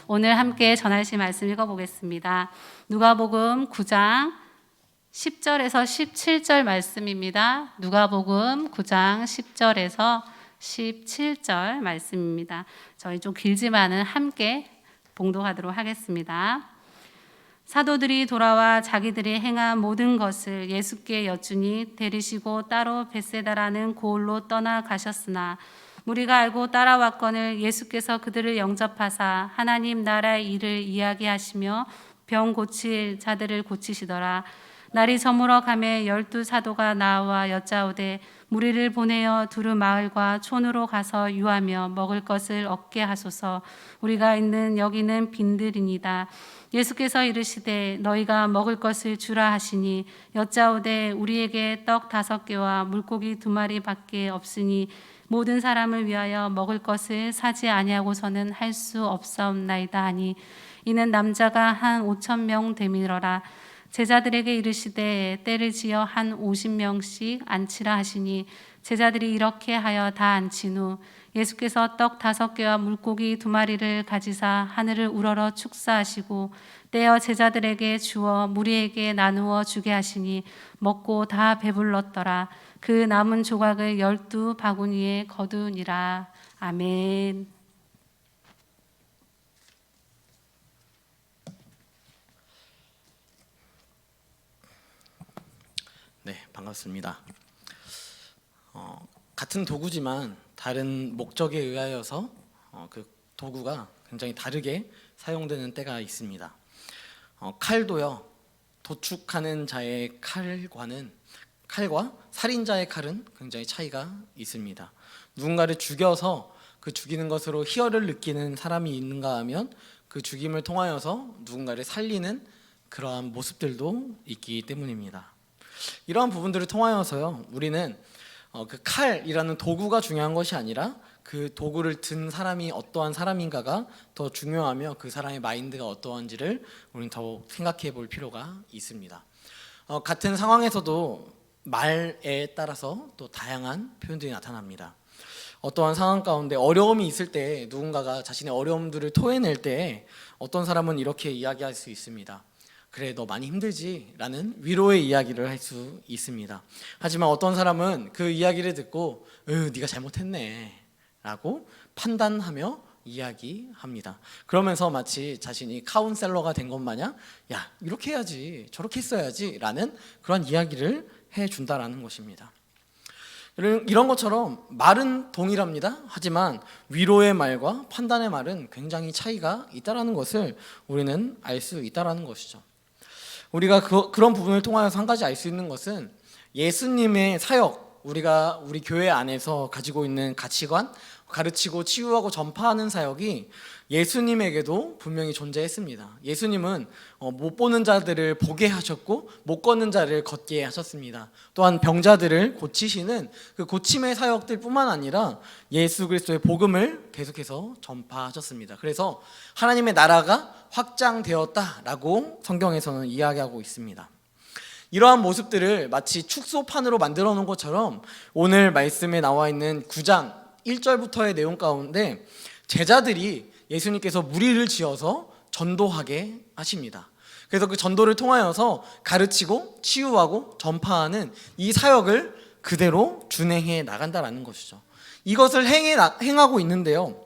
오늘 함께 전하실 말씀 읽어보겠습니다. 누가복음 9장 10절에서 17절 말씀입니다. 누가복음 9장 10절에서 17절 말씀입니다. 저희 좀 길지만은 함께 봉독하도록 하겠습니다. 사도들이 돌아와 자기들이 행한 모든 것을 예수께 여쭈니 데리시고 따로 벳세다라는 고을로 떠나가셨으나 무리가 알고 따라왔거늘 예수께서 그들을 영접하사 하나님 나라의 일을 이야기하시며 병 고칠 자들을 고치시더라. 날이 저물어 가매 12 사도가 나와 여짜오되 무리를 보내어 두루 마을과 촌으로 가서 유하며 먹을 것을 얻게 하소서. 우리가 있는 여기는 빈들이니이다. 예수께서 이르시되 너희가 먹을 것을 주라 하시니 여짜오되 우리에게 떡 5개와 물고기 2마리밖에 없으니 모든 사람을 위하여 먹을 것을 사지 아니하고서는 할 수 없사옵나이다 하니 이는 남자가 한 5,000명 되밀어라. 제자들에게 이르시되 때를 지어 한 50명씩 앉히라 하시니 제자들이 이렇게 하여 다 앉힌 후 예수께서 떡 5개와 물고기 2마리를 가지사 하늘을 우러러 축사하시고 떼어 제자들에게 주어 무리에게 나누어 주게 하시니 먹고 다 배불렀더라. 그 남은 조각을 12 바구니에 거두니라. 아멘. 네, 반갑습니다. 같은 도구지만 다른 목적에 의하여서 그 도구가 굉장히 다르게 사용되는 때가 있습니다. 칼도요, 도축하는 자의 칼과 살인자의 칼은 굉장히 차이가 있습니다. 누군가를 죽여서 그 죽이는 것으로 희열을 느끼는 사람이 있는가 하면 그 죽임을 통하여서 누군가를 살리는 그러한 모습들도 있기 때문입니다. 이러한 부분들을 통하여서요, 우리는 그 칼이라는 도구가 중요한 것이 아니라 그 도구를 든 사람이 어떠한 사람인가가 더 중요하며 그 사람의 마인드가 어떠한지를 우리는 더 생각해 볼 필요가 있습니다. 같은 상황에서도 말에 따라서 또 다양한 표현들이 나타납니다. 어떠한 상황 가운데 어려움이 있을 때 누군가가 자신의 어려움들을 토해낼 때 어떤 사람은 이렇게 이야기할 수 있습니다. 그래, 너 많이 힘들지? 라는 위로의 이야기를 할 수 있습니다. 하지만 어떤 사람은 그 이야기를 듣고 네가 잘못했네 라고 판단하며 이야기합니다. 그러면서 마치 자신이 카운셀러가 된 것 마냥 야, 이렇게 해야지, 저렇게 했어야지 라는 그런 이야기를 해준다라는 것입니다. 이런 것처럼 말은 동일합니다. 하지만 위로의 말과 판단의 말은 굉장히 차이가 있다는 것을 우리는 알 수 있다는 것이죠. 우리가 그런 부분을 통하여서 한 가지 알 수 있는 것은 예수님의 사역, 우리 교회 안에서 가지고 있는 가치관, 가르치고 치유하고 전파하는 사역이 예수님에게도 분명히 존재했습니다. 예수님은 못 보는 자들을 보게 하셨고 못 걷는 자를 걷게 하셨습니다. 또한 병자들을 고치시는 그 고침의 사역들 뿐만 아니라 예수 그리스도의 복음을 계속해서 전파하셨습니다. 그래서 하나님의 나라가 확장되었다라고 성경에서는 이야기하고 있습니다. 이러한 모습들을 마치 축소판으로 만들어 놓은 것처럼 오늘 말씀에 나와 있는 9장 1절부터의 내용 가운데 제자들이 예수님께서 무리를 지어서 전도하게 하십니다. 그래서 그 전도를 통하여서 가르치고 치유하고 전파하는 이 사역을 그대로 준행해 나간다라는 것이죠. 이것을 행하고 있는데요,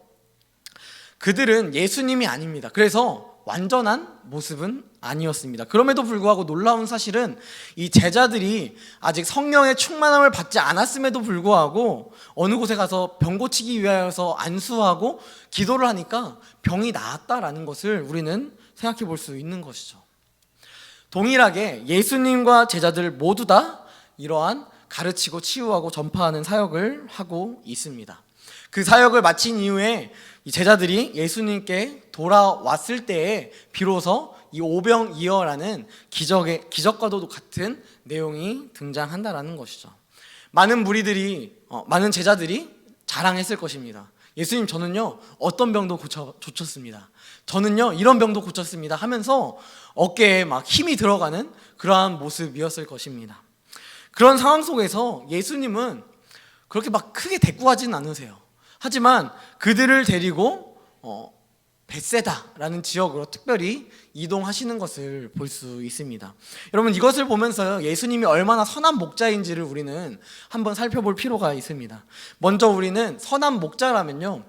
그들은 예수님이 아닙니다. 그래서 완전한 모습은 아니었습니다. 그럼에도 불구하고 놀라운 사실은 이 제자들이 아직 성령의 충만함을 받지 않았음에도 불구하고 어느 곳에 가서 병 고치기 위하여서 안수하고 기도를 하니까 병이 나았다라는 것을 우리는 생각해 볼 수 있는 것이죠. 동일하게 예수님과 제자들 모두 다 이러한 가르치고 치유하고 전파하는 사역을 하고 있습니다. 그 사역을 마친 이후에 이 제자들이 예수님께 돌아왔을 때에 비로소 이 오병이어라는 기적과도 같은 내용이 등장한다라는 것이죠. 많은 제자들이 자랑했을 것입니다. 예수님, 저는요 어떤 병도 고쳤습니다. 저는요 이런 병도 고쳤습니다 하면서 어깨에 막 힘이 들어가는 그러한 모습이었을 것입니다. 그런 상황 속에서 예수님은 그렇게 막 크게 대꾸하지는 않으세요. 하지만 그들을 데리고 벳세다라는 지역으로 특별히 이동하시는 것을 볼 수 있습니다. 여러분, 이것을 보면서 예수님이 얼마나 선한 목자인지를 우리는 한번 살펴볼 필요가 있습니다. 먼저 우리는 선한 목자라면요,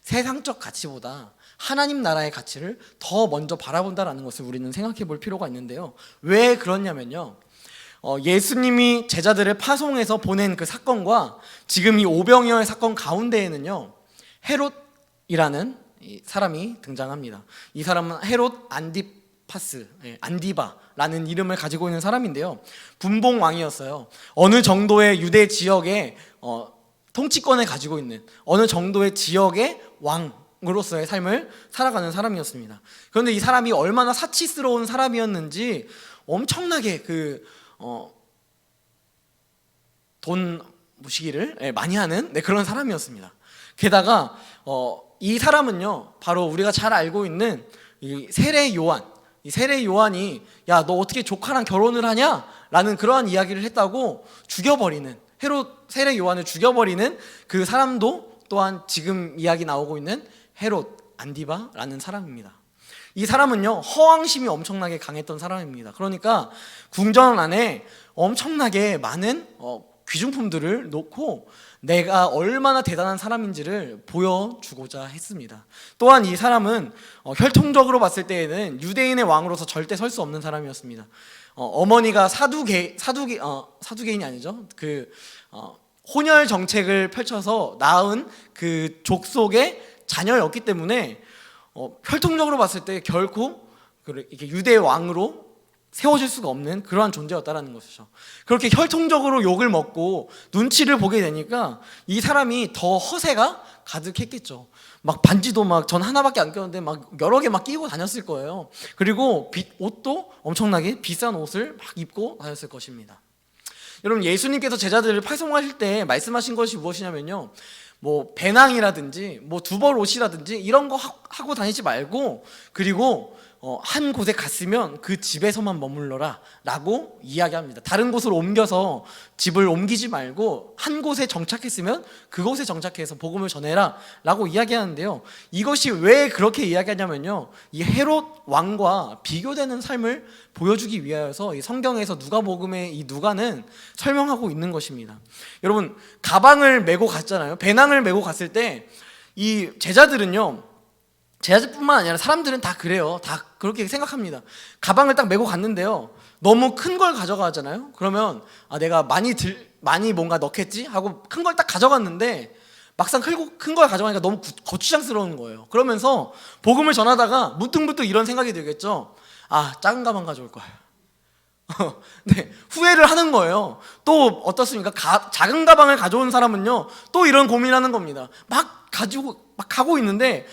세상적 가치보다 하나님 나라의 가치를 더 먼저 바라본다라는 것을 우리는 생각해 볼 필요가 있는데요. 왜 그러냐면요, 예수님이 제자들을 파송해서 보낸 그 사건과 지금 이 오병이어의 사건 가운데에는요, 헤롯이라는 이 사람이 등장합니다. 이 사람은 헤롯 안디파스, 안디바라는 이름을 가지고 있는 사람인데요, 분봉 왕이었어요. 어느 정도의 유대 지역의 통치권을 가지고 있는 어느 정도의 지역의 왕으로서의 삶을 살아가는 사람이었습니다. 그런데 이 사람이 얼마나 사치스러운 사람이었는지 엄청나게 돈 무시기를 많이 하는 그런 사람이었습니다. 게다가 이 사람은요, 바로 우리가 잘 알고 있는 이 세례 요한, 이 세례 요한이 야, 너 어떻게 조카랑 결혼을 하냐? 라는 그러한 이야기를 했다고 죽여버리는, 헤롯 세례 요한을 죽여버리는 그 사람도 또한 지금 이야기 나오고 있는 헤롯 안디바라는 사람입니다. 이 사람은요, 허황심이 엄청나게 강했던 사람입니다. 그러니까 궁전 안에 엄청나게 많은 귀중품들을 놓고 내가 얼마나 대단한 사람인지를 보여주고자 했습니다. 또한 이 사람은 혈통적으로 봤을 때에는 유대인의 왕으로서 절대 설 수 없는 사람이었습니다. 어머니가 사두개인이 아니죠. 혼혈 정책을 펼쳐서 낳은 그 족속의 자녀였기 때문에 혈통적으로 봤을 때 결코 이렇게 유대 왕으로 세워질 수가 없는 그러한 존재였다라는 것이죠. 그렇게 혈통적으로 욕을 먹고 눈치를 보게 되니까 이 사람이 더 허세가 가득했겠죠. 막 반지도 막 전 하나밖에 안 꼈는데 막 여러 개 막 끼고 다녔을 거예요. 그리고 옷도 엄청나게 비싼 옷을 막 입고 다녔을 것입니다. 여러분, 예수님께서 제자들을 파송하실 때 말씀하신 것이 무엇이냐면요, 뭐 배낭이라든지 뭐 두벌 옷이라든지 이런 거 하고 다니지 말고, 그리고 한 곳에 갔으면 그 집에서만 머물러라 라고 이야기합니다. 다른 곳으로 옮겨서 집을 옮기지 말고 한 곳에 정착했으면 그곳에 정착해서 복음을 전해라 라고 이야기하는데요, 이것이 왜 그렇게 이야기하냐면요, 이 헤롯 왕과 비교되는 삶을 보여주기 위하여서 이 성경에서 누가복음의 이 누가는 설명하고 있는 것입니다. 여러분, 가방을 메고 갔잖아요. 배낭을 메고 갔을 때 이 제자들은요, 제자들뿐만 아니라 사람들은 다 그래요. 다 그렇게 생각합니다. 가방을 딱 메고 갔는데요, 너무 큰 걸 가져가잖아요. 그러면 내가 많이 뭔가 넣겠지 하고 큰 걸 딱 가져갔는데 막상 큰 걸 가져가니까 너무 거추장스러운 거예요. 그러면서 복음을 전하다가 문득문득 이런 생각이 들겠죠. 작은 가방 가져올 걸. 네, 후회를 하는 거예요. 또 어떻습니까? 작은 가방을 가져온 사람은요, 또 이런 고민하는 겁니다. 막 가고 있는데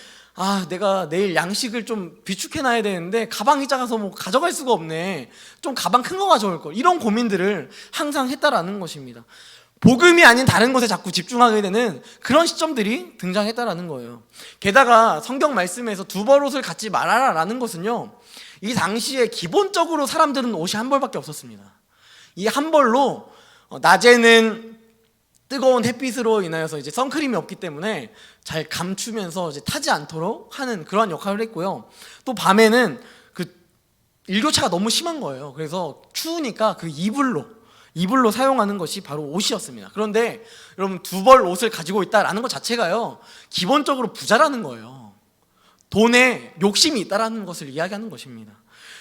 내가 내일 양식을 좀 비축해놔야 되는데 가방이 작아서 뭐 가져갈 수가 없네. 좀 가방 큰 거 가져올 걸. 이런 고민들을 항상 했다라는 것입니다. 복음이 아닌 다른 것에 자꾸 집중하게 되는 그런 시점들이 등장했다라는 거예요. 게다가 성경 말씀에서 두벌 옷을 갖지 말아라라는 것은요, 이 당시에 기본적으로 사람들은 옷이 한 벌밖에 없었습니다. 이 한 벌로 낮에는 뜨거운 햇빛으로 인하여서 이제 선크림이 없기 때문에 잘 감추면서 이제 타지 않도록 하는 그러한 역할을 했고요. 또 밤에는 그 일교차가 너무 심한 거예요. 그래서 추우니까 그 이불로 사용하는 것이 바로 옷이었습니다. 그런데 여러분, 두 벌 옷을 가지고 있다라는 것 자체가요, 기본적으로 부자라는 거예요. 돈에 욕심이 있다라는 것을 이야기하는 것입니다.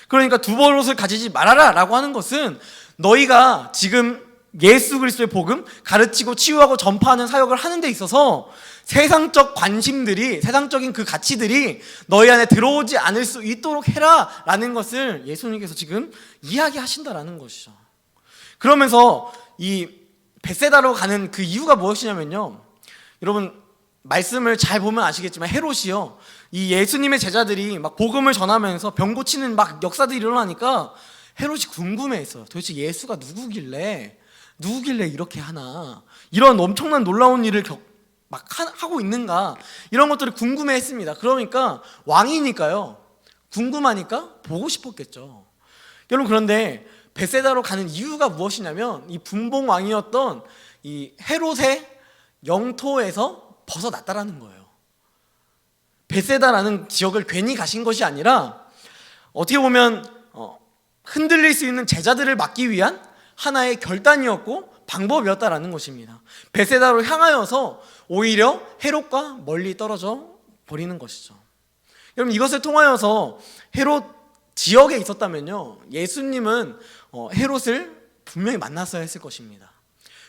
그러니까 두 벌 옷을 가지지 말아라 라고 하는 것은 너희가 지금 예수 그리스도의 복음 가르치고 치유하고 전파하는 사역을 하는 데 있어서 세상적 관심들이, 세상적인 그 가치들이 너희 안에 들어오지 않을 수 있도록 해라 라는 것을 예수님께서 지금 이야기하신다라는 것이죠. 그러면서 이 벳세다로 가는 그 이유가 무엇이냐면요, 여러분 말씀을 잘 보면 아시겠지만 헤롯이요, 이 예수님의 제자들이 막 복음을 전하면서 병 고치는 막 역사들이 일어나니까 헤롯이 궁금해했어요. 도대체 예수가 누구길래 이렇게 하나, 이런 엄청난 놀라운 일을 하고 있는가, 이런 것들을 궁금해했습니다. 그러니까 왕이니까요, 궁금하니까 보고 싶었겠죠. 여러분, 그런데 벳세다로 가는 이유가 무엇이냐면 이 분봉 왕이었던 이 헤롯의 영토에서 벗어났다라는 거예요. 베세다라는 지역을 괜히 가신 것이 아니라 어떻게 보면 흔들릴 수 있는 제자들을 막기 위한 하나의 결단이었고 방법이었다라는 것입니다. 베세다로 향하여서 오히려 헤롯과 멀리 떨어져 버리는 것이죠. 여러분, 이것을 통하여서 헤롯 지역에 있었다면요, 예수님은 헤롯을 분명히 만났어야 했을 것입니다.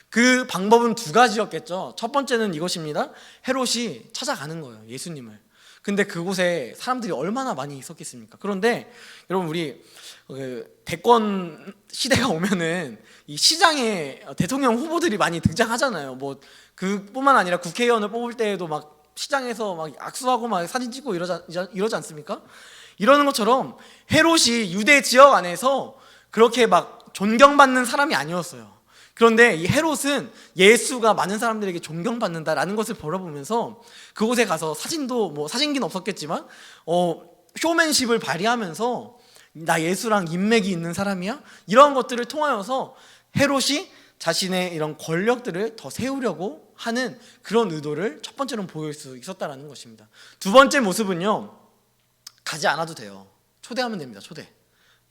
그 방법은 두 가지였겠죠. 첫 번째는 이것입니다. 헤롯이 찾아가는 거예요, 예수님을. 근데 그곳에 사람들이 얼마나 많이 있었겠습니까? 그런데 여러분, 우리 대권 시대가 오면은 이 시장에 대통령 후보들이 많이 등장하잖아요. 뭐 그뿐만 아니라 국회의원을 뽑을 때에도 막 시장에서 막 악수하고 막 사진 찍고 이러지 않습니까? 이러는 것처럼 헤롯이 유대 지역 안에서 그렇게 막 존경받는 사람이 아니었어요. 그런데 이 헤롯은 예수가 많은 사람들에게 존경받는다라는 것을 바라보면서 그곳에 가서 사진도 뭐 사진기는 없었겠지만 쇼맨십을 발휘하면서 나 예수랑 인맥이 있는 사람이야? 이런 것들을 통하여서 헤롯이 자신의 이런 권력들을 더 세우려고 하는 그런 의도를 첫 번째로 보일 수 있었다라는 것입니다. 두 번째 모습은요, 가지 않아도 돼요. 초대하면 됩니다. 초대.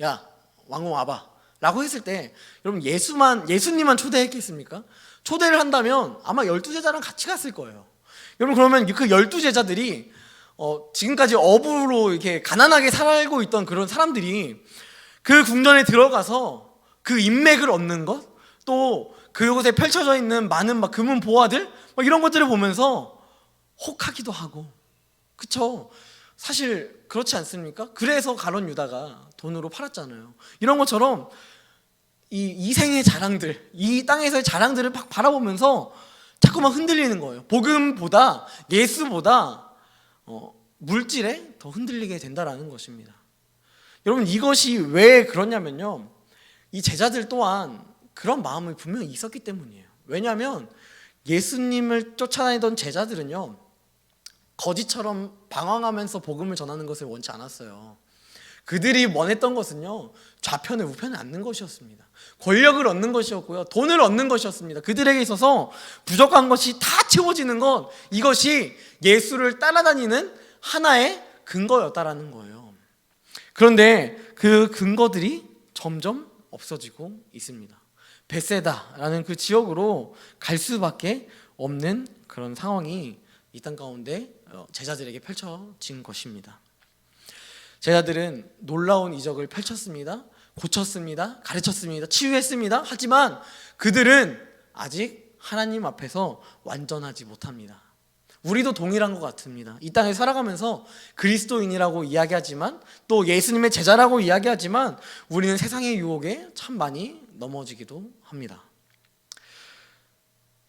야, 왕궁 와봐 라고 했을 때 여러분, 예수님만 초대했겠습니까? 초대를 한다면 아마 12제자랑 같이 갔을 거예요. 여러분, 그러면 그 12제자들이 지금까지 어부로 이렇게 가난하게 살고 있던 그런 사람들이 그 궁전에 들어가서 그 인맥을 얻는 것, 또 그곳에 펼쳐져 있는 많은 막 금은 보화들 이런 것들을 보면서 혹하기도 하고, 그쵸? 사실 그렇지 않습니까? 그래서 가룟 유다가 돈으로 팔았잖아요. 이런 것처럼 이 이생의 자랑들, 이 땅에서의 자랑들을 막 바라보면서 자꾸만 흔들리는 거예요. 복음보다, 예수보다 물질에 더 흔들리게 된다라는 것입니다. 여러분, 이것이 왜 그러냐면요, 이 제자들 또한 그런 마음이 분명히 있었기 때문이에요. 왜냐하면 예수님을 쫓아다니던 제자들은요, 거지처럼 방황하면서 복음을 전하는 것을 원치 않았어요. 그들이 원했던 것은요, 좌편에 우편에 앉는 것이었습니다. 권력을 얻는 것이었고요, 돈을 얻는 것이었습니다. 그들에게 있어서 부족한 것이 다 채워지는 것, 이것이 예수를 따라다니는 하나의 근거였다라는 거예요. 그런데 그 근거들이 점점 없어지고 있습니다. 베세다라는 그 지역으로 갈 수밖에 없는 그런 상황이 이 땅 가운데 제자들에게 펼쳐진 것입니다. 제자들은 놀라운 이적을 펼쳤습니다. 고쳤습니다. 가르쳤습니다. 치유했습니다. 하지만 그들은 아직 하나님 앞에서 완전하지 못합니다. 우리도 동일한 것 같습니다. 이 땅에 살아가면서 그리스도인이라고 이야기하지만, 또 예수님의 제자라고 이야기하지만, 우리는 세상의 유혹에 참 많이 넘어지기도 합니다.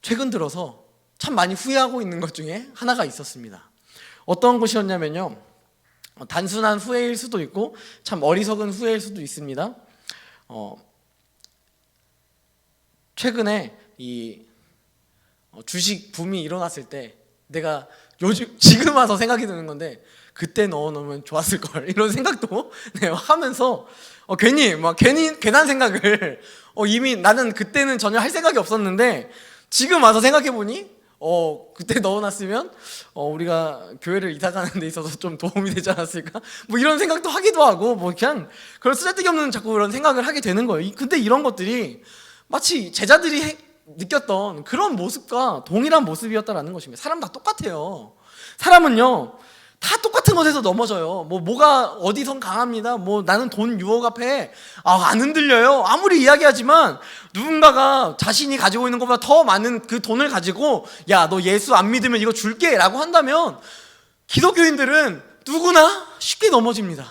최근 들어서 참 많이 후회하고 있는 것 중에 하나가 있었습니다. 어떤 것이었냐면요, 단순한 후회일 수도 있고 참 어리석은 후회일 수도 있습니다. 최근에 이 주식 붐이 일어났을 때 내가 지금 와서 생각이 드는 건데, 그때 넣어놓으면 좋았을 걸, 이런 생각도 하면서 괜한 생각을 이미 나는 그때는 전혀 할 생각이 없었는데 지금 와서 생각해 보니 그때 넣어놨으면 우리가 교회를 이사 가는 데 있어서 좀 도움이 되지 않았을까? 뭐 이런 생각도 하기도 하고, 뭐 그냥 그런 쓰잘데기 없는 자꾸 그런 생각을 하게 되는 거예요. 근데 이런 것들이 마치 제자들이 느꼈던 그런 모습과 동일한 모습이었다라는 것입니다. 사람 다 똑같아요. 사람은요, 다 똑같은 것에서 넘어져요. 뭐가 어디선 강합니다. 나는 돈 유혹 앞에 안 흔들려요. 아무리 이야기하지만 누군가가 자신이 가지고 있는 것보다 더 많은 그 돈을 가지고, 야, 너 예수 안 믿으면 이거 줄게 라고 한다면 기독교인들은 누구나 쉽게 넘어집니다.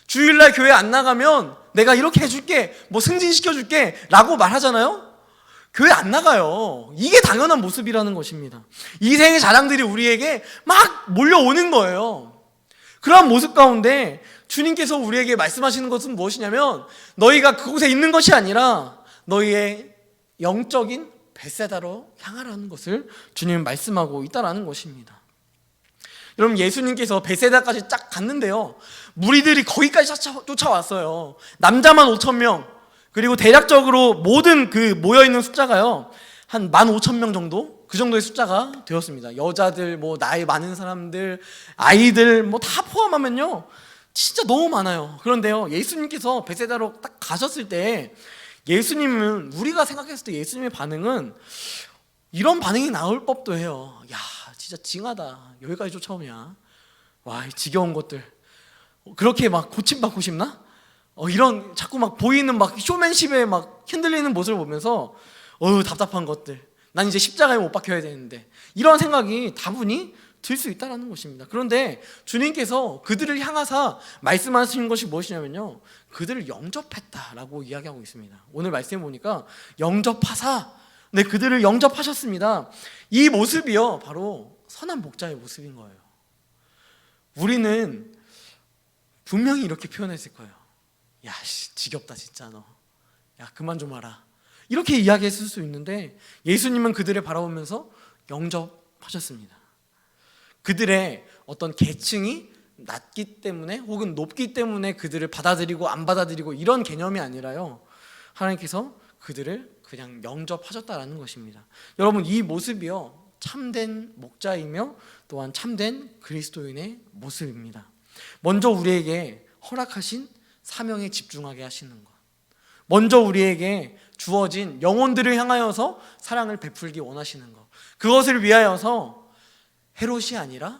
주일날 교회 안 나가면 내가 이렇게 해줄게, 승진시켜줄게 라고 말하잖아요. 교회 안 나가요. 이게 당연한 모습이라는 것입니다. 이생의 자랑들이 우리에게 막 몰려오는 거예요. 그러한 모습 가운데 주님께서 우리에게 말씀하시는 것은 무엇이냐면, 너희가 그곳에 있는 것이 아니라 너희의 영적인 벳세다로 향하라는 것을 주님은 말씀하고 있다라는 것입니다. 여러분, 예수님께서 벳세다까지 쫙 갔는데요, 무리들이 거기까지 쫓아왔어요. 남자만 5,000명, 그리고 대략적으로 모든 그 모여있는 숫자가요 한 15,000명 정도 그 정도의 숫자가 되었습니다. 여자들, 뭐 나이 많은 사람들, 아이들 뭐 다 포함하면요 진짜 너무 많아요. 그런데요, 예수님께서 베세다로 딱 가셨을 때 예수님은, 우리가 생각했을 때 예수님의 반응은 이런 반응이 나올 법도 해요. 야, 진짜 징하다. 여기까지 쫓아오냐? 와, 이 지겨운 것들. 그렇게 막 고침받고 싶나? 이런 자꾸 막 보이는 막 쇼맨십에 막 흔들리는 모습을 보면서 답답한 것들. 난 이제 십자가에 못 박혀야 되는데. 이런 생각이 다분히 들 수 있다는 것입니다. 그런데 주님께서 그들을 향하사 말씀하신 것이 무엇이냐면요, 그들을 영접했다라고 이야기하고 있습니다. 오늘 말씀해 보니까 영접하사, 네, 그들을 영접하셨습니다. 이 모습이요 바로 선한 목자의 모습인 거예요. 우리는 분명히 이렇게 표현했을 거예요. 야, 지겹다 진짜 너. 야, 그만 좀 하라. 이렇게 이야기했을 수 있는데 예수님은 그들을 바라보면서 영접하셨습니다. 그들의 어떤 계층이 낮기 때문에 혹은 높기 때문에 그들을 받아들이고 안 받아들이고 이런 개념이 아니라요, 하나님께서 그들을 그냥 영접하셨다라는 것입니다. 여러분, 이 모습이요 참된 목자이며 또한 참된 그리스도인의 모습입니다. 먼저 우리에게 허락하신 사명에 집중하게 하시는 것, 먼저 우리에게 주어진 영혼들을 향하여서 사랑을 베풀기 원하시는 것, 그것을 위하여서 헤롯이 아니라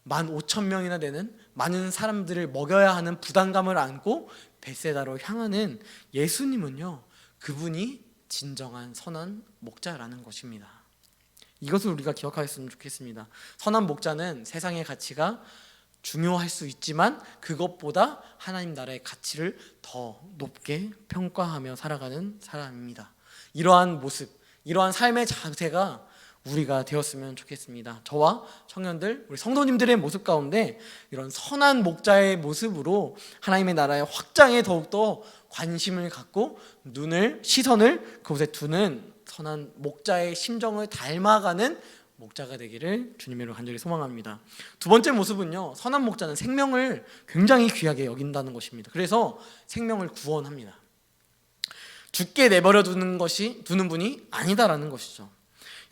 15,000명이나 되는 많은 사람들을 먹여야 하는 부담감을 안고 벳세다로 향하는 예수님은요, 그분이 진정한 선한 목자라는 것입니다. 이것을 우리가 기억하였으면 좋겠습니다. 선한 목자는 세상의 가치가 중요할 수 있지만 그것보다 하나님 나라의 가치를 더 높게 평가하며 살아가는 사람입니다. 이러한 모습, 이러한 삶의 자세가 우리가 되었으면 좋겠습니다. 저와 청년들, 우리 성도님들의 모습 가운데 이런 선한 목자의 모습으로 하나님의 나라의 확장에 더욱더 관심을 갖고 시선을 그곳에 두는 선한 목자의 심정을 닮아가는 목자가 되기를 주님으로 간절히 소망합니다. 두 번째 모습은요, 선한 목자는 생명을 굉장히 귀하게 여긴다는 것입니다. 그래서 생명을 구원합니다. 죽게 내버려 두는 분이 아니다라는 것이죠.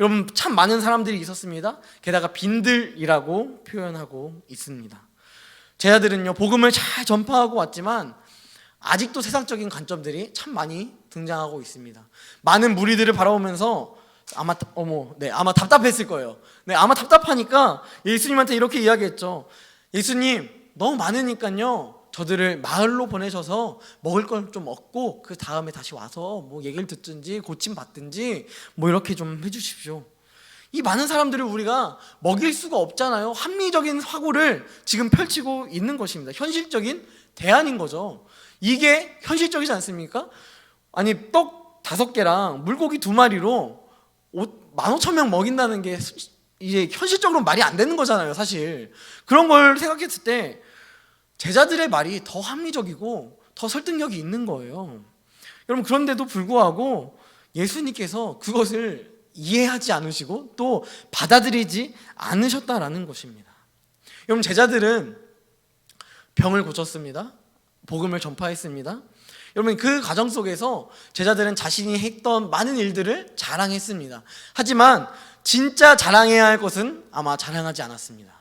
여러분, 참 많은 사람들이 있었습니다. 게다가 빈들이라고 표현하고 있습니다. 제자들은요 복음을 잘 전파하고 왔지만 아직도 세상적인 관점들이 참 많이 등장하고 있습니다. 많은 무리들을 바라보면서 아마 답답했을 거예요. 네, 아마 답답하니까 예수님한테 이렇게 이야기했죠. 예수님, 너무 많으니까요 저들을 마을로 보내셔서 먹을 걸 좀 얻고 그 다음에 다시 와서 뭐 얘기를 듣든지 고침 받든지 뭐 이렇게 좀 해주십시오. 이 많은 사람들을 우리가 먹일 수가 없잖아요. 합리적인 사고를 지금 펼치고 있는 것입니다. 현실적인 대안인 거죠. 이게 현실적이지 않습니까? 아니, 떡 5개랑 물고기 2마리로 15,000명 먹인다는 게 이제 현실적으로 말이 안 되는 거잖아요, 사실. 그런 걸 생각했을 때 제자들의 말이 더 합리적이고 더 설득력이 있는 거예요. 여러분, 그런데도 불구하고 예수님께서 그것을 이해하지 않으시고 또 받아들이지 않으셨다라는 것입니다. 여러분, 제자들은 병을 고쳤습니다. 복음을 전파했습니다. 여러분, 그 과정 속에서 제자들은 자신이 했던 많은 일들을 자랑했습니다. 하지만 진짜 자랑해야 할 것은 아마 자랑하지 않았습니다.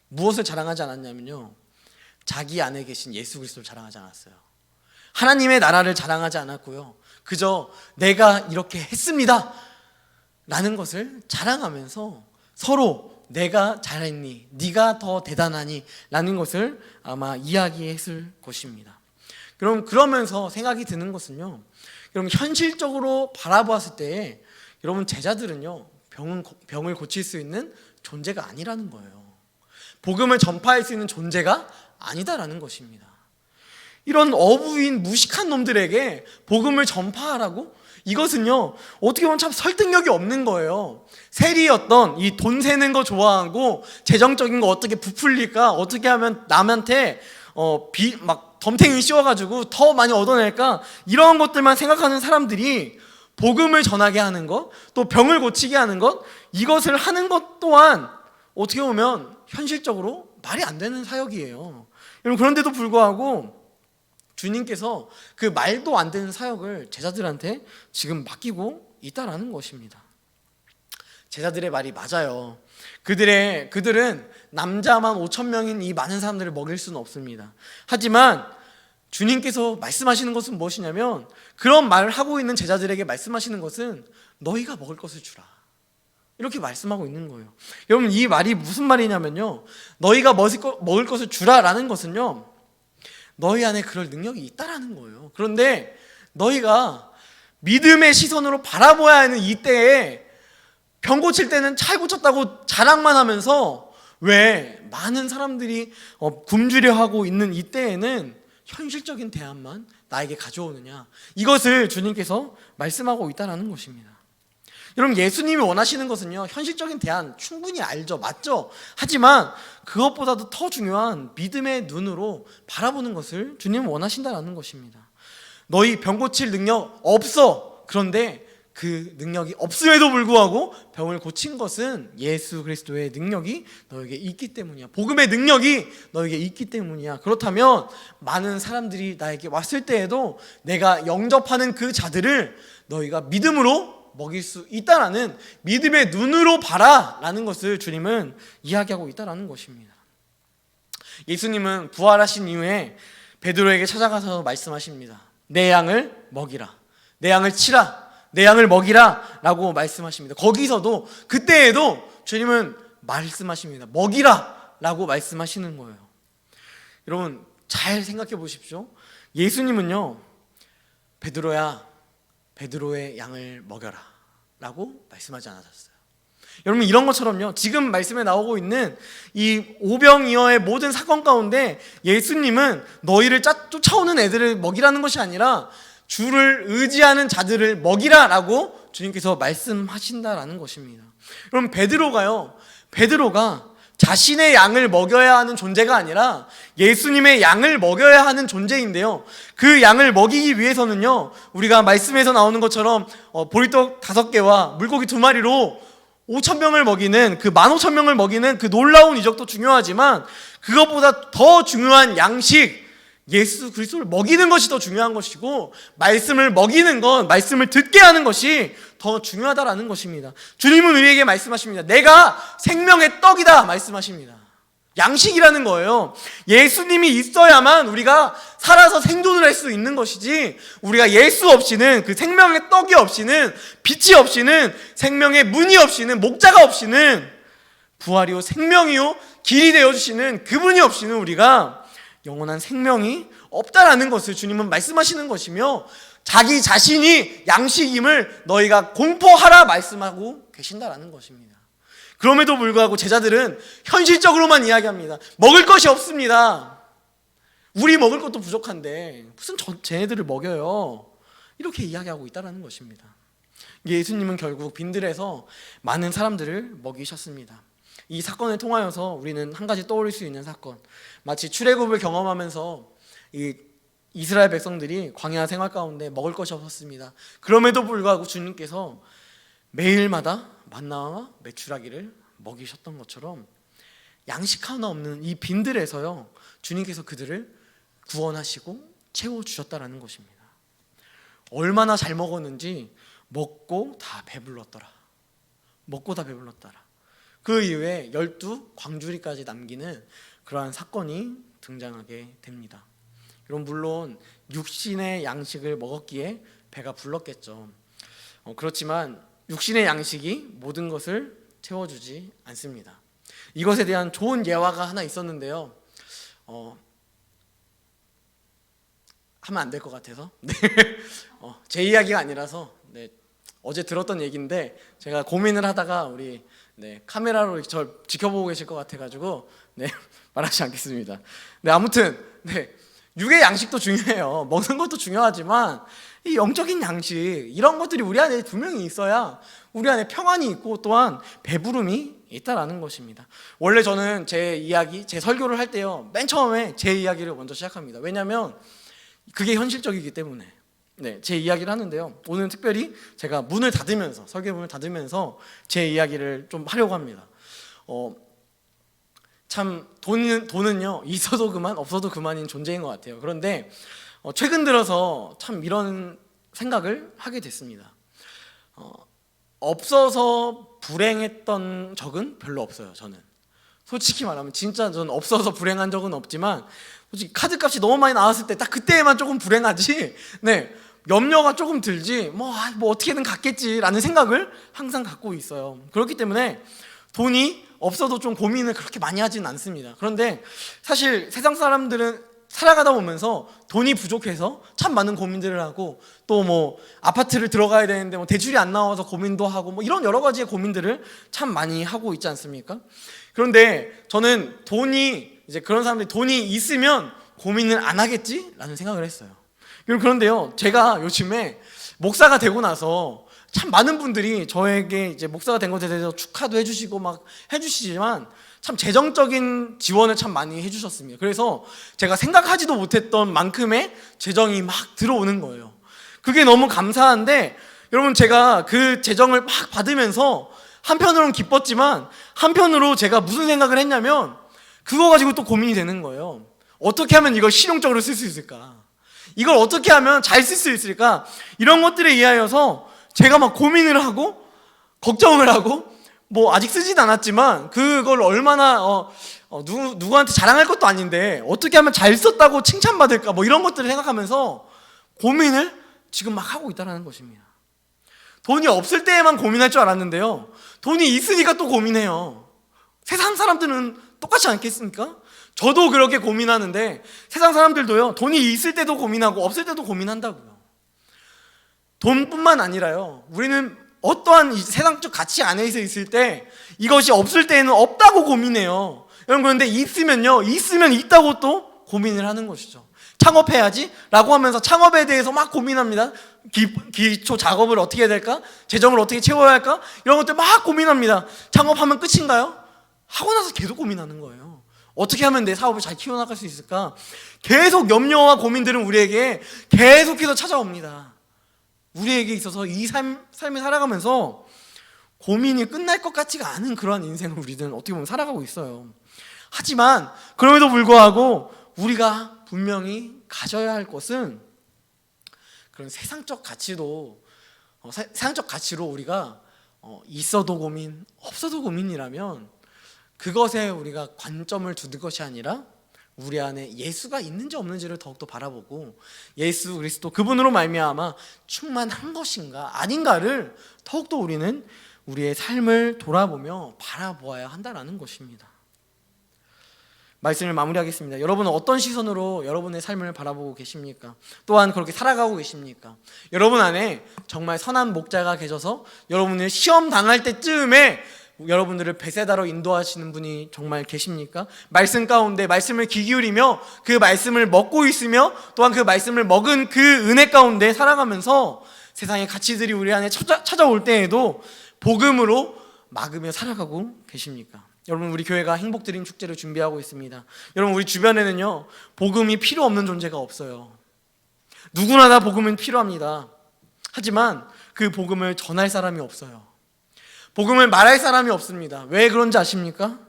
무엇을 자랑하지 않았냐면요, 자기 안에 계신 예수 그리스도를 자랑하지 않았어요. 하나님의 나라를 자랑하지 않았고요, 그저 내가 이렇게 했습니다 라는 것을 자랑하면서 서로 내가 잘했니, 네가 더 대단하니 라는 것을 아마 이야기했을 것입니다. 그러면서 생각이 드는 것은요, 여러분, 현실적으로 바라보았을 때 여러분, 제자들은요 병을 고칠 수 있는 존재가 아니라는 거예요. 복음을 전파할 수 있는 존재가 아니다라는 것입니다. 이런 어부인 무식한 놈들에게 복음을 전파하라고? 이것은요 어떻게 보면 참 설득력이 없는 거예요. 세리였던 이 돈 세는 거 좋아하고 재정적인 거 어떻게 부풀릴까, 어떻게 하면 남한테 막 덤탱이 씌워가지고 더 많이 얻어낼까, 이런 것들만 생각하는 사람들이 복음을 전하게 하는 것, 또 병을 고치게 하는 것, 이것을 하는 것 또한 어떻게 보면 현실적으로 말이 안 되는 사역이에요. 여러분, 그런데도 불구하고 주님께서 그 말도 안 되는 사역을 제자들한테 지금 맡기고 있다라는 것입니다. 제자들의 말이 맞아요. 그들은 남자만 5천 명인 이 많은 사람들을 먹일 수는 없습니다. 하지만 주님께서 말씀하시는 것은 무엇이냐면, 그런 말을 하고 있는 제자들에게 말씀하시는 것은 너희가 먹을 것을 주라, 이렇게 말씀하고 있는 거예요. 여러분, 이 말이 무슨 말이냐면요, 너희가 먹을 것을 주라라는 것은요, 너희 안에 그럴 능력이 있다라는 거예요. 그런데 너희가 믿음의 시선으로 바라보아야 하는 이때에 병 고칠 때는 잘 고쳤다고 자랑만 하면서 왜 많은 사람들이 굶주려 하고 있는 이때에는 현실적인 대안만 나에게 가져오느냐, 이것을 주님께서 말씀하고 있다는 것입니다. 여러분, 예수님이 원하시는 것은요, 현실적인 대안 충분히 알죠, 맞죠? 하지만 그것보다도 더 중요한 믿음의 눈으로 바라보는 것을 주님은 원하신다는 것입니다. 너희 병 고칠 능력 없어. 그런데 그 능력이 없음에도 불구하고 병을 고친 것은 예수 그리스도의 능력이 너에게 있기 때문이야. 복음의 능력이 너에게 있기 때문이야. 그렇다면 많은 사람들이 나에게 왔을 때에도 내가 영접하는 그 자들을 너희가 믿음으로 먹일 수 있다라는, 믿음의 눈으로 봐라라는 것을 주님은 이야기하고 있다라는 것입니다. 예수님은 부활하신 이후에 베드로에게 찾아가서 말씀하십니다. 내 양을 먹이라, 내 양을 치라, 내 양을 먹이라 라고 말씀하십니다. 거기서도, 그때에도 주님은 말씀하십니다. 먹이라 라고 말씀하시는 거예요. 여러분, 잘 생각해 보십시오. 예수님은요, 베드로야, 베드로의 양을 먹여라 라고 말씀하지 않으셨어요. 여러분, 이런 것처럼요, 지금 말씀에 나오고 있는 이 오병이어의 모든 사건 가운데 예수님은 너희를 쫓아오는 애들을 먹이라는 것이 아니라 주를 의지하는 자들을 먹이라 라고 주님께서 말씀하신다라는 것입니다. 그럼 베드로가 자신의 양을 먹여야 하는 존재가 아니라 예수님의 양을 먹여야 하는 존재인데요, 그 양을 먹이기 위해서는요, 우리가 말씀에서 나오는 것처럼 보리떡 5개와 물고기 2마리로 5,000명을 먹이는, 그 15,000명을 먹이는 그 놀라운 이적도 중요하지만, 그것보다 더 중요한 양식, 예수 그리스도를 먹이는 것이 더 중요한 것이고, 말씀을 먹이는 것, 말씀을 듣게 하는 것이 더 중요하다라는 것입니다. 주님은 우리에게 말씀하십니다. 내가 생명의 떡이다 말씀하십니다. 양식이라는 거예요. 예수님이 있어야만 우리가 살아서 생존을 할 수 있는 것이지, 우리가 예수 없이는, 그 생명의 떡이 없이는, 빛이 없이는, 생명의 문이 없이는, 목자가 없이는, 부활이요 생명이요 길이 되어주시는 그분이 없이는 우리가 영원한 생명이 없다라는 것을 주님은 말씀하시는 것이며, 자기 자신이 양식임을 너희가 공포하라 말씀하고 계신다라는 것입니다. 그럼에도 불구하고 제자들은 현실적으로만 이야기합니다. 먹을 것이 없습니다. 우리 먹을 것도 부족한데 무슨 쟤네들을 먹여요, 이렇게 이야기하고 있다는 것입니다. 예수님은 결국 빈들에서 많은 사람들을 먹이셨습니다. 이 사건을 통하여서 우리는 한 가지 떠올릴 수 있는 사건, 마치 출애굽을 경험하면서 이 이스라엘 백성들이 광야 생활 가운데 먹을 것이 없었습니다. 그럼에도 불구하고 주님께서 매일마다 만나와 메추라기를 먹이셨던 것처럼 양식 하나 없는 이 빈들에서요, 주님께서 그들을 구원하시고 채워주셨다라는 것입니다. 얼마나 잘 먹었는지 먹고 다 배불렀더라. 그 이후에 12 광주리까지 남기는 그러한 사건이 등장하게 됩니다. 여러분, 물론 육신의 양식을 먹었기에 배가 불렀겠죠. 그렇지만 육신의 양식이 모든 것을 채워주지 않습니다. 이것에 대한 좋은 예화가 하나 있었는데요, 하면 안 될 것 같아서 제 이야기가 아니라서 어제 들었던 얘기인데, 제가 고민을 하다가 우리 카메라로 저 지켜보고 계실 것 같아가지고 말하지 않겠습니다. 아무튼 육의 양식도 중요해요. 먹는 것도 중요하지만 이 영적인 양식, 이런 것들이 우리 안에 분명히 있어야 우리 안에 평안이 있고 또한 배부름이 있다라는 것입니다. 원래 저는 제 설교를 할 때요, 맨 처음에 제 이야기를 먼저 시작합니다. 왜냐하면 그게 현실적이기 때문에. 제 이야기를 하는데요, 오늘 특별히 제가 설교 문을 닫으면서 제 이야기를 좀 하려고 합니다. 참 돈은요, 있어도 그만 없어도 그만인 존재인 것 같아요. 그런데 최근 들어서 참 이런 생각을 하게 됐습니다. 없어서 불행했던 적은 별로 없어요. 저는 솔직히 말하면 진짜 저는 없어서 불행한 적은 없지만, 솔직히 카드값이 너무 많이 나왔을 때 딱 그때만 조금 불행하지, 네, 염려가 조금 들지, 뭐 어떻게든 갔겠지라는 생각을 항상 갖고 있어요. 그렇기 때문에 돈이 없어도 좀 고민을 그렇게 많이 하지는 않습니다. 그런데 사실 세상 사람들은 살아가다 보면서 돈이 부족해서 참 많은 고민들을 하고, 또 뭐 아파트를 들어가야 되는데 뭐 대출이 안 나와서 고민도 하고, 뭐 이런 여러 가지의 고민들을 참 많이 하고 있지 않습니까? 그런데 저는 그런 사람들이 돈이 있으면 고민을 안 하겠지라는 생각을 했어요. 그런데요, 제가 요즘에 목사가 되고 나서 참 많은 분들이 저에게 이제 목사가 된 것에 대해서 축하도 해주시고 막 해주시지만, 참 재정적인 지원을 참 많이 해주셨습니다. 그래서 제가 생각하지도 못했던 만큼의 재정이 막 들어오는 거예요. 그게 너무 감사한데, 여러분, 제가 그 재정을 막 받으면서 한편으로는 기뻤지만 한편으로 제가 무슨 생각을 했냐면, 그거 가지고 또 고민이 되는 거예요. 어떻게 하면 이걸 실용적으로 쓸 수 있을까? 이걸 어떻게 하면 잘 쓸 수 있을까? 이런 것들에 의하여서 제가 막 고민을 하고 걱정을 하고, 뭐 아직 쓰지도 않았지만 그걸 얼마나 누구한테 자랑할 것도 아닌데 어떻게 하면 잘 썼다고 칭찬받을까, 뭐 이런 것들을 생각하면서 고민을 지금 막 하고 있다는 것입니다. 돈이 없을 때에만 고민할 줄 알았는데요, 돈이 있으니까 또 고민해요. 세상 사람들은 똑같지 않겠습니까? 저도 그렇게 고민하는데 세상 사람들도요, 돈이 있을 때도 고민하고 없을 때도 고민한다고요. 돈뿐만 아니라요, 우리는 어떠한 세상적 가치 안에서 있을 때 이것이 없을 때에는 없다고 고민해요. 여러분, 그런데 있으면 있다고 또 고민을 하는 것이죠. 창업해야지 라고 하면서 창업에 대해서 막 고민합니다. 기초 작업을 어떻게 해야 될까? 재정을 어떻게 채워야 할까? 이런 것들 막 고민합니다. 창업하면 끝인가요? 하고 나서 계속 고민하는 거예요. 어떻게 하면 내 사업을 잘 키워나갈 수 있을까? 계속 염려와 고민들은 우리에게 계속해서 찾아옵니다. 우리에게 있어서 이 삶을 살아가면서 고민이 끝날 것 같지가 않은 그러한 인생을 우리는 어떻게 보면 살아가고 있어요. 하지만 그럼에도 불구하고 우리가 분명히 가져야 할 것은 그런 세상적 가치로 우리가 있어도 고민, 없어도 고민이라면 그것에 우리가 관점을 두는 것이 아니라 우리 안에 예수가 있는지 없는지를 더욱더 바라보고, 예수 그리스도 그분으로 말미암아 충만한 것인가 아닌가를 더욱더 우리는 우리의 삶을 돌아보며 바라보아야 한다는 것입니다. 말씀을 마무리하겠습니다. 여러분은 어떤 시선으로 여러분의 삶을 바라보고 계십니까? 또한 그렇게 살아가고 계십니까? 여러분 안에 정말 선한 목자가 계셔서 여러분을 시험 당할 때쯤에 여러분들을 베세다로 인도하시는 분이 정말 계십니까? 말씀 가운데 말씀을 귀 기울이며 그 말씀을 먹고 있으며 또한 그 말씀을 먹은 그 은혜 가운데 살아가면서 세상의 가치들이 우리 안에 찾아올 때에도 복음으로 막으며 살아가고 계십니까? 여러분, 우리 교회가 행복드림 축제를 준비하고 있습니다. 여러분, 우리 주변에는요, 복음이 필요 없는 존재가 없어요. 누구나 다 복음은 필요합니다. 하지만 그 복음을 전할 사람이 없어요. 복음을 말할 사람이 없습니다. 왜 그런지 아십니까?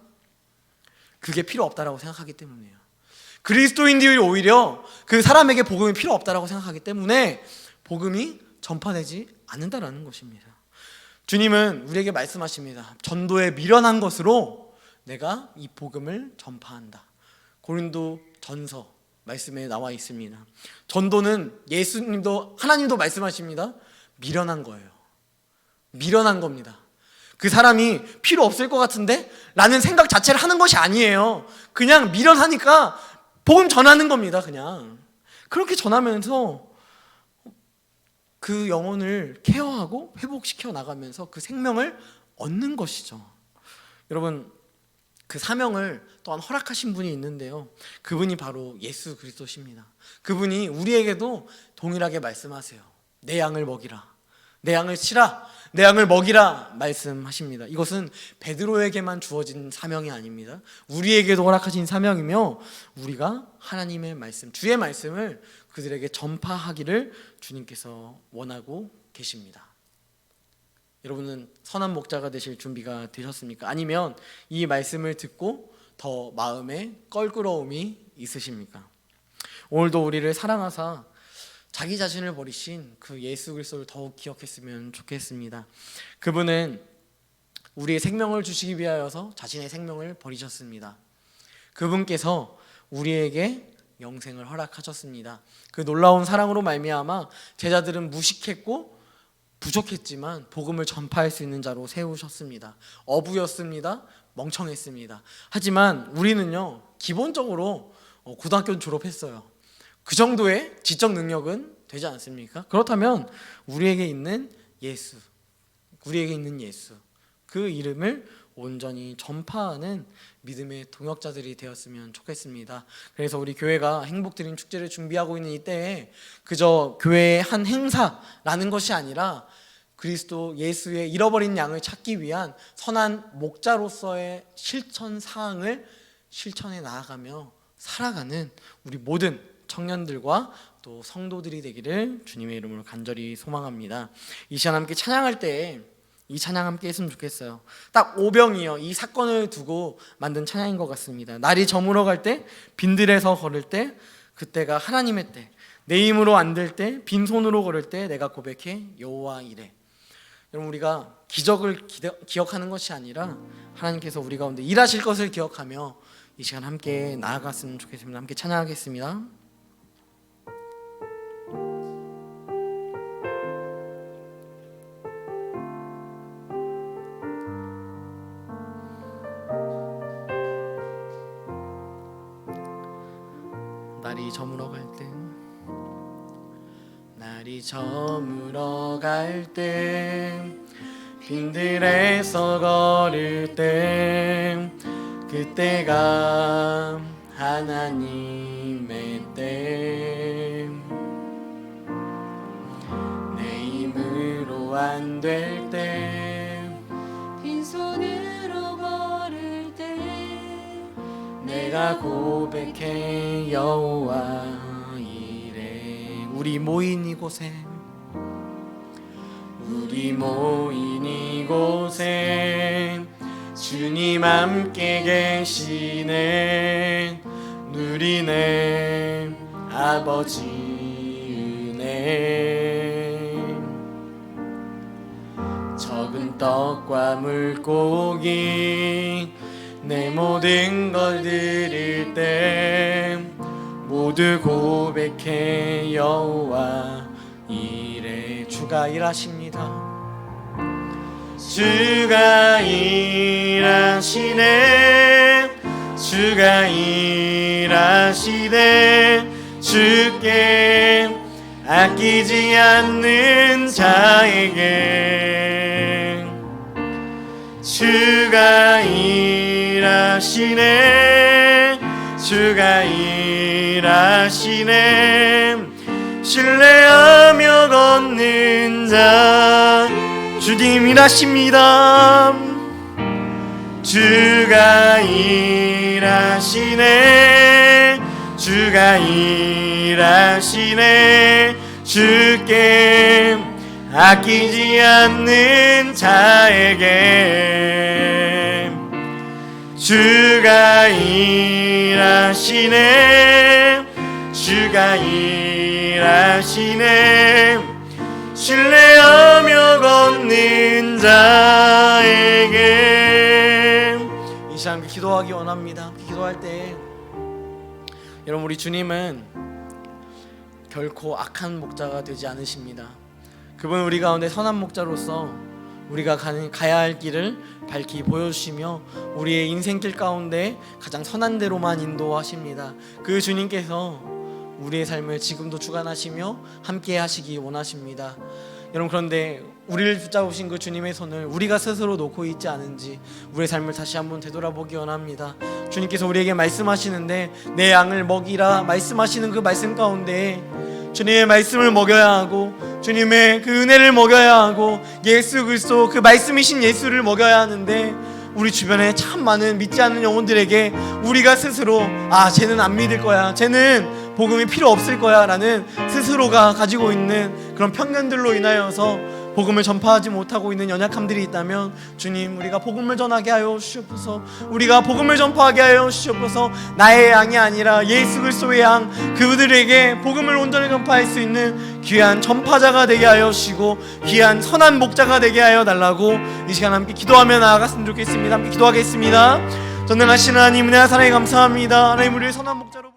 그게 필요 없다라고 생각하기 때문이에요. 그리스도인들이 오히려 그 사람에게 복음이 필요 없다라고 생각하기 때문에 복음이 전파되지 않는다라는 것입니다. 주님은 우리에게 말씀하십니다. 전도에 미련한 것으로 내가 이 복음을 전파한다. 고린도 전서 말씀에 나와 있습니다. 전도는 하나님도 말씀하십니다. 미련한 거예요. 미련한 겁니다. 그 사람이 필요 없을 것 같은데? 라는 생각 자체를 하는 것이 아니에요. 그냥 미련하니까 복음 전하는 겁니다. 그냥 그렇게 전하면서 그 영혼을 케어하고 회복시켜 나가면서 그 생명을 얻는 것이죠. 여러분, 그 사명을 또한 허락하신 분이 있는데요, 그분이 바로 예수 그리스도십니다. 그분이 우리에게도 동일하게 말씀하세요. 내 양을 먹이라, 내 양을 치라, 내 양을 먹이라 말씀하십니다. 이것은 베드로에게만 주어진 사명이 아닙니다. 우리에게도 허락하신 사명이며, 우리가 하나님의 말씀, 주의 말씀을 그들에게 전파하기를 주님께서 원하고 계십니다. 여러분은 선한 목자가 되실 준비가 되셨습니까? 아니면 이 말씀을 듣고 더 마음에 껄끄러움이 있으십니까? 오늘도 우리를 사랑하사 자기 자신을 버리신 그 예수 그리스도를 더욱 기억했으면 좋겠습니다. 그분은 우리의 생명을 주시기 위하여서 자신의 생명을 버리셨습니다. 그분께서 우리에게 영생을 허락하셨습니다. 그 놀라운 사랑으로 말미암아 제자들은 무식했고 부족했지만 복음을 전파할 수 있는 자로 세우셨습니다. 어부였습니다. 멍청했습니다. 하지만 우리는요, 기본적으로 고등학교 졸업했어요. 그 정도의 지적 능력은 되지 않습니까? 그렇다면 우리에게 있는 예수, 그 이름을 온전히 전파하는 믿음의 동역자들이 되었으면 좋겠습니다. 그래서 우리 교회가 행복드림 축제를 준비하고 있는 이때에 그저 교회의 한 행사라는 것이 아니라 그리스도 예수의 잃어버린 양을 찾기 위한 선한 목자로서의 실천 사항을 실천해 나아가며 살아가는 우리 모든 청년들과 또 성도들이 되기를 주님의 이름으로 간절히 소망합니다. 이 시간 함께 찬양할 때 이 찬양 함께 했으면 좋겠어요. 딱 오병이어 이 사건을 두고 만든 찬양인 것 같습니다. 날이 저물어 갈 때, 빈들에서 걸을 때, 그때가 하나님의 때, 내 힘으로 안 될 때, 빈손으로 걸을 때 내가 고백해 여호와 이래. 여러분, 우리가 기적을 기억하는 것이 아니라 하나님께서 우리 가운데 일하실 것을 기억하며 이 시간 함께 나아갔으면 좋겠습니다. 함께 찬양하겠습니다. 날이 저물어 갈 때 빈들에서 걸을 때 그때가 하나님의 때 내 힘으로 안 될 때 빈손으로 걸을 때 내가 고백해 여호와 이래. 우리 모인 이곳에 주님 함께 계시네. 누리네 아버지 은혜. 적은 떡과 물고기 내 모든 걸 드릴 때 모두 고백해 여호와 이래. 주가 일하십니다. 주가 일하시네. 주가 일하시네. 주께 아끼지 않는 자에게 주가 일하시네. 주가 일하시네. 신뢰하며 걷는 자 주님 일하십니다. 주가 일하시네. 주가 일하시네. 주께 아끼지 않는 자에게 주가 일하시네. 주가 일하시네. 신뢰하며 걷는 자에게. 이 시간 기도하기 원합니다. 기도할 때 여러분, 우리 주님은 결코 악한 목자가 되지 않으십니다. 그분은 우리 가운데 선한 목자로서 우리가 가야 할 길을 밝히 보여주시며 우리의 인생길 가운데 가장 선한 대로만 인도하십니다. 그 주님께서 우리의 삶을 지금도 주관하시며 함께 하시기 원하십니다. 여러분, 그런데 우리를 붙잡으신 그 주님의 손을 우리가 스스로 놓고 있지 않은지 우리의 삶을 다시 한번 되돌아보기 원합니다. 주님께서 우리에게 말씀하시는데 내 양을 먹이라 말씀하시는 그 말씀 가운데 주님의 말씀을 먹여야 하고 주님의 그 은혜를 먹여야 하고 예수 그리스도 그 말씀이신 예수를 먹여야 하는데 우리 주변에 참 많은 믿지 않는 영혼들에게 우리가 스스로 쟤는 안 믿을 거야, 쟤는 복음이 필요 없을 거야 라는 스스로가 가지고 있는 그런 편견들로 인하여서 복음을 전파하지 못하고 있는 연약함들이 있다면 주님, 우리가 복음을 전하게 하여 주시옵소서. 우리가 복음을 전파하게 하여 주시옵소서. 나의 양이 아니라 예수 그리스도의 양, 그들에게 복음을 온전히 전파할 수 있는 귀한 전파자가 되게 하여 주시고 귀한 선한 목자가 되게 하여 달라고 이 시간 함께 기도하며 나아갔으면 좋겠습니다. 함께 기도하겠습니다. 전능하신 하나님, 은혜와 사랑에 감사합니다. 하나님, 우리를 선한 목자로